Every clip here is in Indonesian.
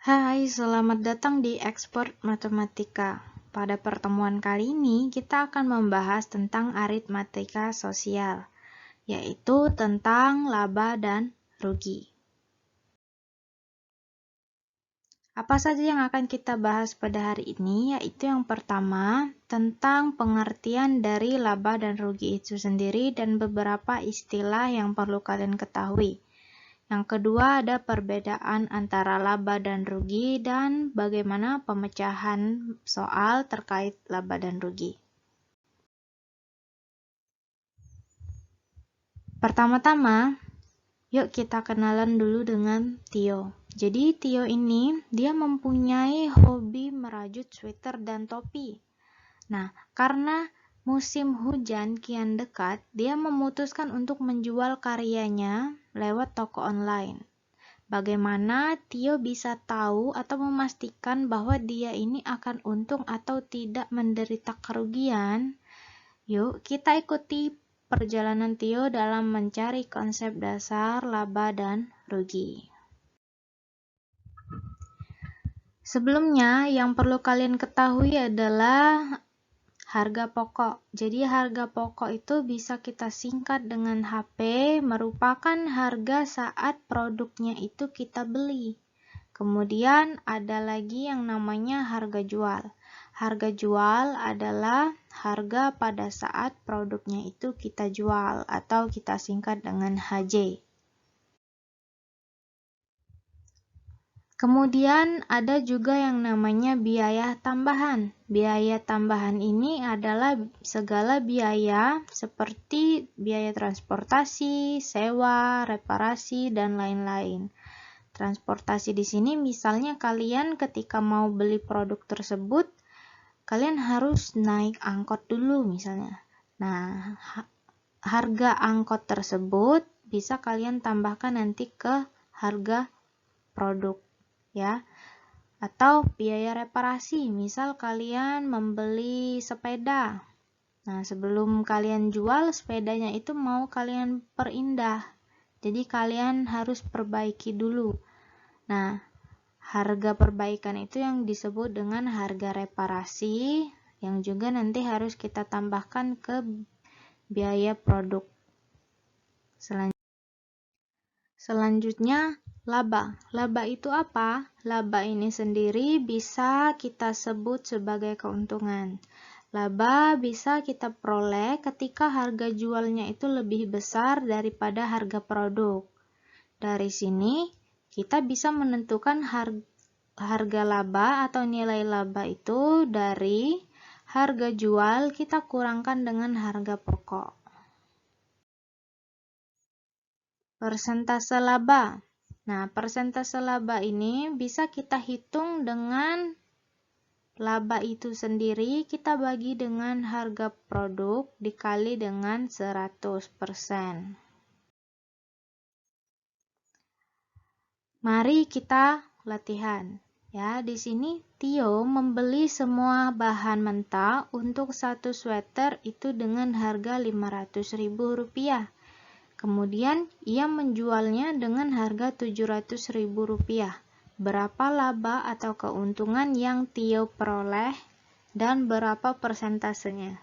Hai, selamat datang di Expert Matematika. Pada pertemuan kali ini, kita akan membahas tentang aritmatika sosial, yaitu tentang laba dan rugi. Apa saja yang akan kita bahas pada hari ini, yaitu yang pertama, tentang pengertian dari laba dan rugi itu sendiri dan beberapa istilah yang perlu kalian ketahui. Yang kedua, ada perbedaan antara laba dan rugi dan bagaimana pemecahan soal terkait laba dan rugi. Pertama-tama, yuk kita kenalan dulu dengan Tio. Jadi Tio ini dia mempunyai hobi merajut sweater dan topi. Nah, karena musim hujan kian dekat, dia memutuskan untuk menjual karyanya lewat toko online. Bagaimana Tio bisa tahu atau memastikan bahwa dia ini akan untung atau tidak menderita kerugian? Yuk, kita ikuti perjalanan Tio dalam mencari konsep dasar laba dan rugi. Sebelumnya, yang perlu kalian ketahui adalah harga pokok. Jadi harga pokok itu bisa kita singkat dengan HP, merupakan harga saat produknya itu kita beli. Kemudian ada lagi yang namanya harga jual. Harga jual adalah harga pada saat produknya itu kita jual atau kita singkat dengan HJ. Kemudian ada juga yang namanya biaya tambahan. Biaya tambahan ini adalah segala biaya seperti biaya transportasi, sewa, reparasi, dan lain-lain. Transportasi di sini misalnya kalian ketika mau beli produk tersebut, kalian harus naik angkot dulu misalnya. Nah, harga angkot tersebut bisa kalian tambahkan nanti ke harga produk. Ya, atau biaya reparasi, misal kalian membeli sepeda. Nah, sebelum kalian jual sepedanya itu mau kalian perindah, jadi kalian harus perbaiki dulu. Nah, harga perbaikan itu yang disebut dengan harga reparasi, yang juga nanti harus kita tambahkan ke biaya produk. Selanjutnya, laba. Laba itu apa? Laba ini sendiri bisa kita sebut sebagai keuntungan. Laba bisa kita peroleh ketika harga jualnya itu lebih besar daripada harga produk. Dari sini, kita bisa menentukan harga laba atau nilai laba itu dari harga jual kita kurangkan dengan harga pokok. Persentase laba. Nah, persentase laba ini bisa kita hitung dengan laba itu sendiri kita bagi dengan harga produk dikali dengan 100%. Mari kita latihan. Ya, di sini Tio membeli semua bahan mentah untuk satu sweater itu dengan harga Rp500.000. Kemudian ia menjualnya dengan harga Rp700.000. Berapa laba atau keuntungan yang Tio peroleh dan berapa persentasenya?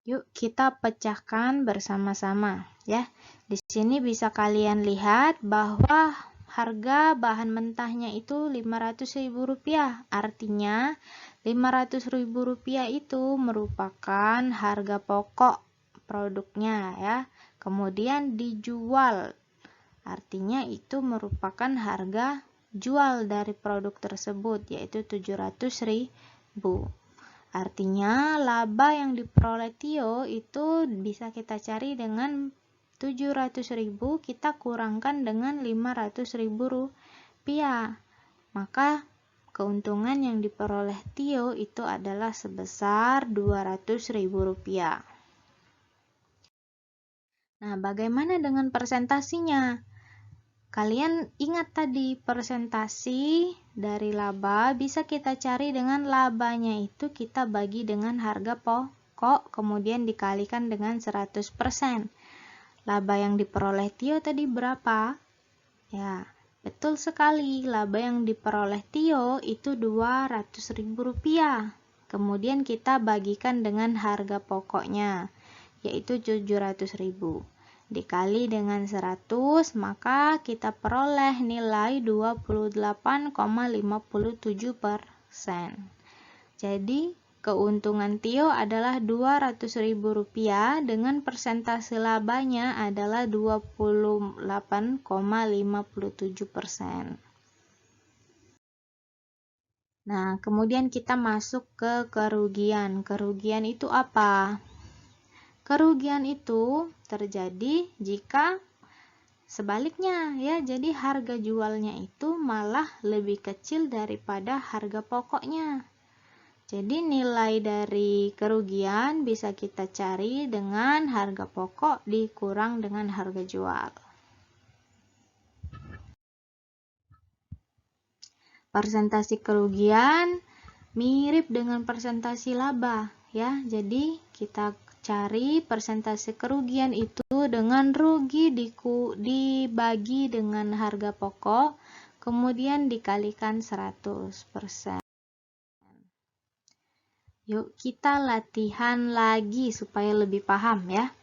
Yuk kita pecahkan bersama-sama ya. Di sini bisa kalian lihat bahwa harga bahan mentahnya itu Rp500.000. Artinya Rp500.000 itu merupakan harga pokok produknya ya. Kemudian dijual. Artinya itu merupakan harga jual dari produk tersebut yaitu Rp700.000. Artinya laba yang diperoleh Tio itu bisa kita cari dengan Rp700.000 kita kurangkan dengan Rp500.000. Maka keuntungan yang diperoleh Tio itu adalah sebesar Rp200.000. Nah, bagaimana dengan persentasinya? Kalian ingat tadi persentasi dari laba bisa kita cari dengan labanya itu kita bagi dengan harga pokok kemudian dikalikan dengan 100%. Laba yang diperoleh Tio tadi berapa? Ya, Betul sekali, laba yang diperoleh Tio itu Rp200.000. Kemudian kita bagikan dengan harga pokoknya, yaitu Rp700.000. Dikali dengan 100, maka kita peroleh nilai 28,57%. Jadi, keuntungan Tio adalah Rp200.000 dengan persentase labanya adalah 28,57%. Nah, kemudian kita masuk ke kerugian. Kerugian itu apa? Kerugian itu terjadi jika sebaliknya ya, jadi harga jualnya itu malah lebih kecil daripada harga pokoknya. Jadi nilai dari kerugian bisa kita cari dengan harga pokok dikurang dengan harga jual. Persentase kerugian mirip dengan persentase laba ya. Jadi kita cari persentase kerugian itu dengan rugi dibagi dengan harga pokok, kemudian dikalikan 100%. Yuk kita latihan lagi supaya lebih paham ya.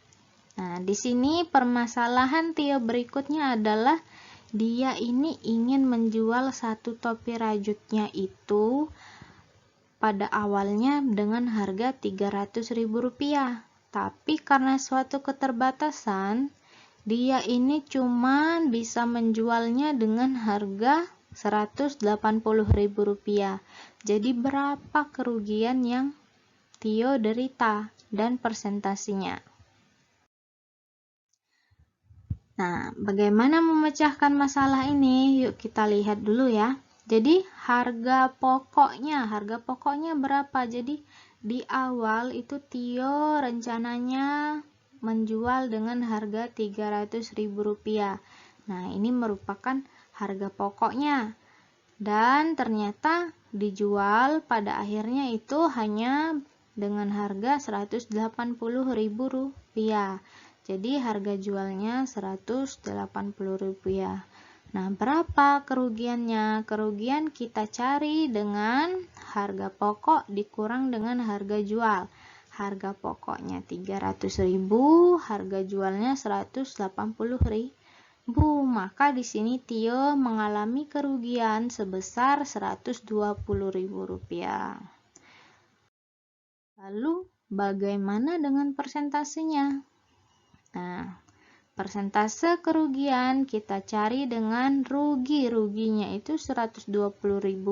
Nah, di sini permasalahan Tio berikutnya adalah dia ini ingin menjual satu topi rajutnya itu pada awalnya dengan harga Rp300.000. Tapi karena suatu keterbatasan, dia ini cuma bisa menjualnya dengan harga Rp180.000. Jadi berapa kerugian yang Tio derita dan persentasenya? Nah, bagaimana memecahkan masalah ini? Yuk kita lihat dulu ya. Jadi harga pokoknya berapa? Jadi di awal itu Tio rencananya menjual dengan harga Rp300.000. Nah, ini merupakan harga pokoknya. Dan ternyata dijual pada akhirnya itu hanya dengan harga Rp180.000. Jadi harga jualnya Rp180.000. Nah, berapa kerugiannya? Kerugian kita cari dengan harga pokok dikurang dengan harga jual. Harga pokoknya Rp300.000, harga jualnya Rp180.000. Maka di sini Tio mengalami kerugian sebesar Rp120.000. Lalu bagaimana dengan persentasenya? Nah, persentase kerugian kita cari dengan ruginya itu Rp120.000,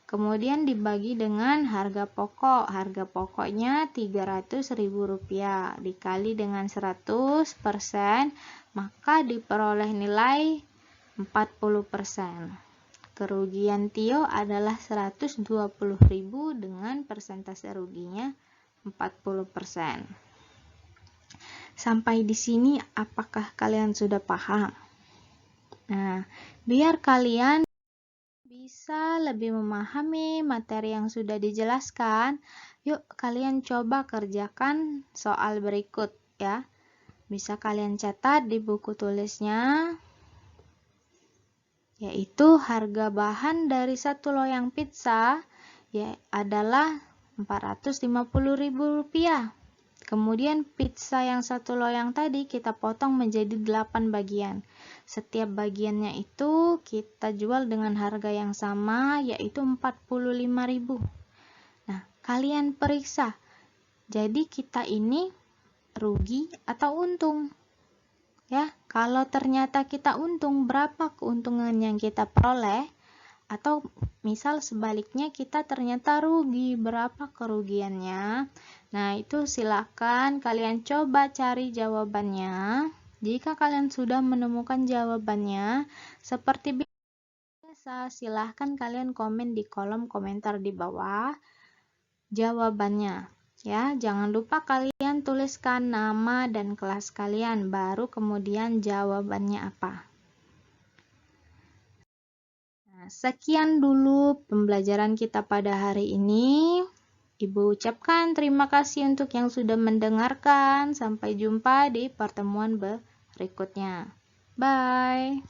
kemudian dibagi dengan harga pokok. Harga pokoknya Rp300.000 dikali dengan 100%, maka diperoleh nilai 40%. Kerugian Tio adalah Rp120.000 dengan persentase ruginya 40%. Sampai di sini apakah kalian sudah paham? Nah, biar kalian bisa lebih memahami materi yang sudah dijelaskan, yuk kalian coba kerjakan soal berikut ya. Bisa kalian catat di buku tulisnya, yaitu harga bahan dari satu loyang pizza ya adalah Rp450.000. Kemudian pizza yang satu loyang tadi kita potong menjadi 8 bagian. Setiap bagiannya itu kita jual dengan harga yang sama, yaitu Rp45.000. Nah, kalian periksa. Jadi kita ini rugi atau untung? Ya, kalau ternyata kita untung, berapa keuntungan yang kita peroleh? Atau misal sebaliknya kita ternyata rugi, berapa kerugiannya? Nah, itu silakan kalian coba cari jawabannya. Jika kalian sudah menemukan jawabannya, seperti biasa, silahkan kalian komen di kolom komentar di bawah jawabannya. Ya, jangan lupa kalian tuliskan nama dan kelas kalian, baru kemudian jawabannya apa. Sekian dulu pembelajaran kita pada hari ini. Ibu ucapkan terima kasih untuk yang sudah mendengarkan. Sampai jumpa di pertemuan berikutnya. Bye.